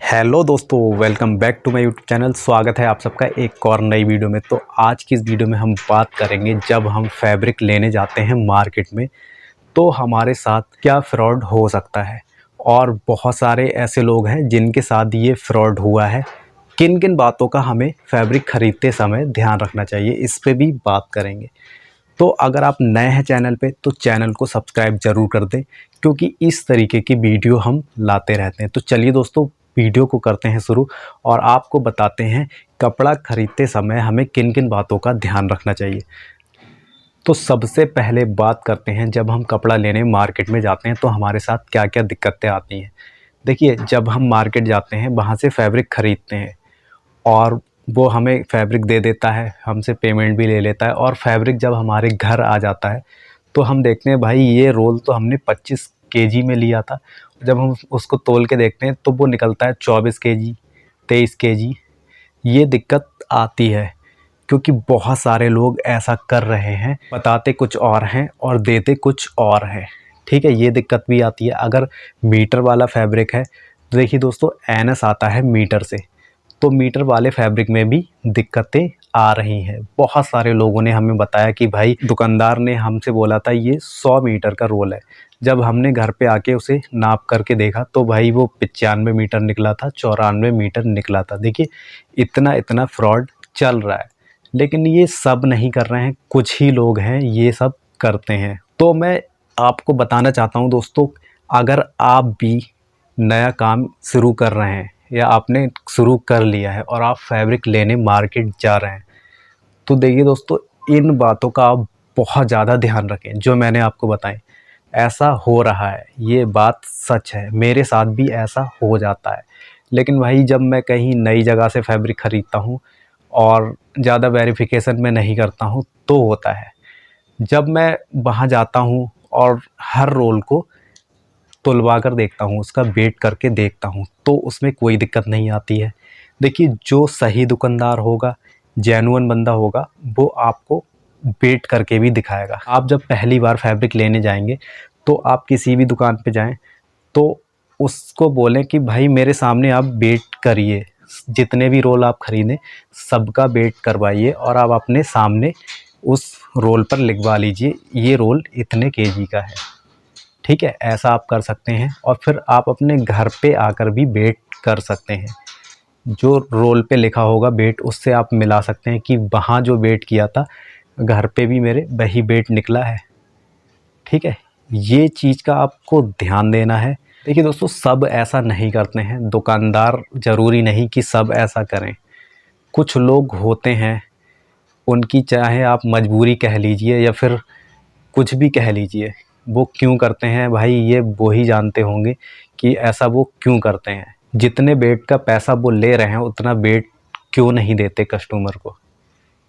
Hello दोस्तों, welcome back to my YouTube channel. स्वागत है आप सबका एक और नई वीडियो में। तो आज की इस वीडियो में हम बात करेंगे, जब हम फैब्रिक लेने जाते हैं मार्केट में तो हमारे साथ क्या फ्रॉड हो सकता है, और बहुत सारे ऐसे लोग हैं जिनके साथ ये फ्रॉड हुआ है। किन किन बातों का हमें फैब्रिक ख़रीदते समय ध्यान रखना चाहिए, इस पे भी बात करेंगे। तो अगर आप नए हैं चैनल पे तो चैनल को सब्सक्राइब ज़रूर कर दें, क्योंकि इस तरीके की वीडियो हम लाते रहते हैं। तो चलिए दोस्तों, वीडियो को करते हैं शुरू और आपको बताते हैं कपड़ा ख़रीदते समय हमें किन किन बातों का ध्यान रखना चाहिए। तो सबसे पहले बात करते हैं, जब हम कपड़ा लेने मार्केट में जाते हैं तो हमारे साथ क्या क्या दिक्कतें आती हैं। देखिए, जब हम मार्केट जाते हैं, वहाँ से फैब्रिक ख़रीदते हैं और वो हमें फैब्रिक दे देता है, हमसे पेमेंट भी ले लेता है, और फैब्रिक जब हमारे घर आ जाता है तो हम देखते हैं भाई ये रोल तो हमने 25 केजी में लिया था। जब हम उसको तोल के देखते हैं तो वो निकलता है 24 केजी, 23 केजी। ये दिक्कत आती है क्योंकि बहुत सारे लोग ऐसा कर रहे हैं, बताते कुछ और हैं और देते कुछ और हैं। ठीक है, ये दिक्कत भी आती है। अगर मीटर वाला फैब्रिक है तो देखिए दोस्तों, एनएस आता है मीटर से, तो मीटर वाले फैब्रिक में भी दिक्कतें आ रही हैं। बहुत सारे लोगों ने हमें बताया कि भाई दुकानदार ने हमसे बोला था ये 100 मीटर का रोल है। जब हमने घर पे आके उसे नाप करके देखा तो भाई वो 95 मीटर निकला था, 94 मीटर निकला था। देखिए, इतना इतना फ्रॉड चल रहा है, लेकिन ये सब नहीं कर रहे हैं, कुछ ही लोग हैं ये सब करते हैं। तो मैं आपको बताना चाहता हूँ दोस्तों, अगर आप भी नया काम शुरू कर रहे हैं या आपने शुरू कर लिया है और आप फैब्रिक लेने मार्केट जा रहे हैं, तो देखिए दोस्तों, इन बातों का आप बहुत ज़्यादा ध्यान रखें जो मैंने आपको बताएं। ऐसा हो रहा है, ये बात सच है, मेरे साथ भी ऐसा हो जाता है। लेकिन भाई जब मैं कहीं नई जगह से फैब्रिक ख़रीदता हूँ और ज़्यादा वेरिफिकेशन में नहीं करता हूँ तो होता है। जब मैं वहाँ जाता हूँ और हर रोल को तुलवा कर देखता हूँ, उसका वेट करके देखता हूँ, तो उसमें कोई दिक्कत नहीं आती है। देखिए, जो सही दुकानदार होगा, जेन्युइन बंदा होगा, वो आपको वेट करके भी दिखाएगा। आप जब पहली बार फैब्रिक लेने जाएंगे तो आप किसी भी दुकान पे जाएं तो उसको बोलें कि भाई मेरे सामने आप वेट करिए, जितने भी रोल आप ख़रीदें सबका वेट करवाइए और आप अपने सामने उस रोल पर लिखवा लीजिए ये रोल इतने केजी का है। ठीक है, ऐसा आप कर सकते हैं। और फिर आप अपने घर पे आकर भी वेट कर सकते हैं। जो रोल पे लिखा होगा वेट, उससे आप मिला सकते हैं कि वहाँ जो वेट किया था घर पे भी मेरे वही वेट निकला है। ठीक है, ये चीज़ का आपको ध्यान देना है। देखिए दोस्तों, सब ऐसा नहीं करते हैं, दुकानदार ज़रूरी नहीं कि सब ऐसा करें। कुछ लोग होते हैं, उनकी चाहे आप मजबूरी कह लीजिए या फिर कुछ भी कह लीजिए, वो क्यों करते हैं भाई ये वो ही जानते होंगे कि ऐसा वो क्यों करते हैं। जितने बेड का पैसा वो ले रहे हैं उतना बेड क्यों नहीं देते कस्टमर को,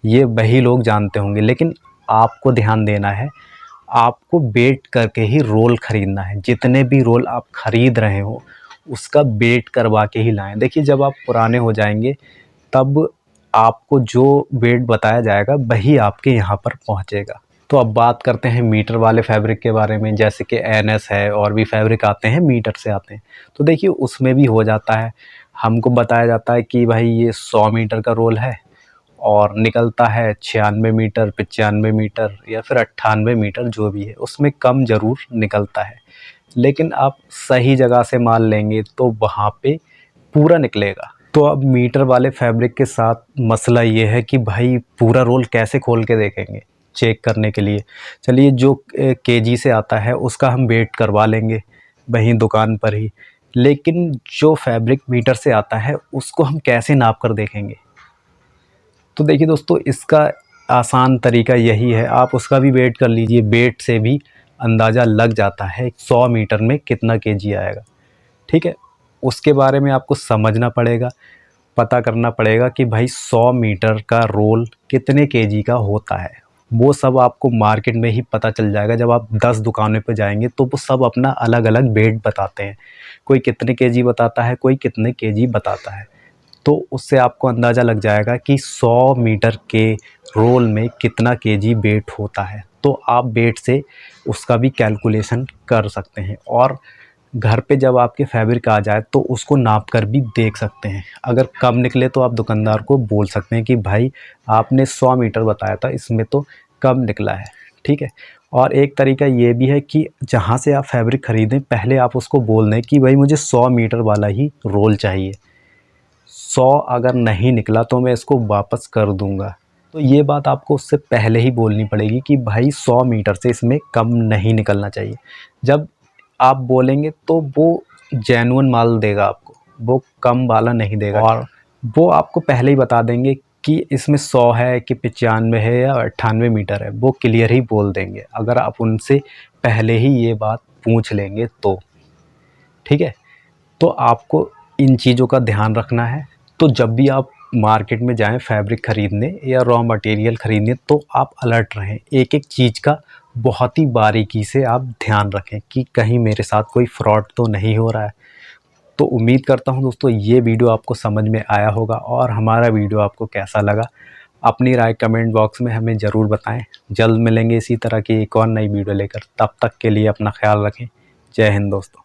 ये वही लोग जानते होंगे। लेकिन आपको ध्यान देना है, आपको वेट करके ही रोल ख़रीदना है। जितने भी रोल आप ख़रीद रहे हो उसका वेट करवा के ही लाएं। देखिए, जब आप पुराने हो जाएंगे तब आपको जो वेट बताया जाएगा वही आपके यहाँ पर पहुँचेगा। तो अब बात करते हैं मीटर वाले फैब्रिक के बारे में, जैसे कि एनएस है और भी फैब्रिक आते हैं मीटर से आते हैं। तो देखिए, उसमें भी हो जाता है, हमको बताया जाता है कि भाई ये 100 मीटर का रोल है और निकलता है 96 मीटर, 95 मीटर या फिर 98 मीटर, जो भी है उसमें कम ज़रूर निकलता है। लेकिन आप सही जगह से माल लेंगे तो वहाँ पे पूरा निकलेगा। तो अब मीटर वाले फैब्रिक के साथ मसला ये है कि भाई पूरा रोल कैसे खोल के देखेंगे चेक करने के लिए। चलिए, जो केजी से आता है उसका हम वेट करवा लेंगे वहीं दुकान पर ही, लेकिन जो फैब्रिक मीटर से आता है उसको हम कैसे नाप कर देखेंगे। तो देखिए दोस्तों, इसका आसान तरीका यही है, आप उसका भी वेट कर लीजिए। वेट से भी अंदाज़ा लग जाता है 100 मीटर में कितना केजी आएगा। ठीक है, उसके बारे में आपको समझना पड़ेगा, पता करना पड़ेगा कि भाई 100 मीटर का रोल कितने केजी का होता है। वो सब आपको मार्केट में ही पता चल जाएगा। जब आप 10 दुकानों पे जाएंगे तो वो सब अपना अलग अलग वेट बताते हैं, कोई कितने केजी बताता है, कोई कितने केजी बताता है। तो उससे आपको अंदाज़ा लग जाएगा कि 100 मीटर के रोल में कितना केजी वेट होता है। तो आप वेट से उसका भी कैलकुलेशन कर सकते हैं। और घर पे जब आपके फैब्रिक आ जाए तो उसको नाप कर भी देख सकते हैं। अगर कम निकले तो आप दुकानदार को बोल सकते हैं कि भाई आपने 100 मीटर बताया था, इसमें तो कम निकला है, ठीक है। और एक तरीका ये भी है कि जहाँ से आप फैब्रिक ख़रीदें पहले आप उसको बोल दें कि भाई मुझे 100 मीटर वाला ही रोल चाहिए, 100 अगर नहीं निकला तो मैं इसको वापस कर दूंगा। तो ये बात आपको उससे पहले ही बोलनी पड़ेगी कि भाई 100 मीटर से इसमें कम नहीं निकलना चाहिए। जब आप बोलेंगे तो वो जेन्युइन माल देगा आपको, वो कम वाला नहीं देगा। और वो आपको पहले ही बता देंगे कि इसमें 100 है कि 95 है या 98 मीटर है, वो क्लियर ही बोल देंगे अगर आप उनसे पहले ही ये बात पूछ लेंगे तो, ठीक है। तो आपको इन चीज़ों का ध्यान रखना है। तो जब भी आप मार्केट में जाएं फैब्रिक ख़रीदने या रॉ मटेरियल ख़रीदने तो आप अलर्ट रहें, एक एक चीज़ का बहुत ही बारीकी से आप ध्यान रखें कि कहीं मेरे साथ कोई फ्रॉड तो नहीं हो रहा है। तो उम्मीद करता हूं दोस्तों ये वीडियो आपको समझ में आया होगा, और हमारा वीडियो आपको कैसा लगा अपनी राय कमेंट बॉक्स में हमें ज़रूर बताएं। जल्द मिलेंगे इसी तरह की एक और नई वीडियो लेकर, तब तक के लिए अपना ख्याल रखें। जय हिंद दोस्तों।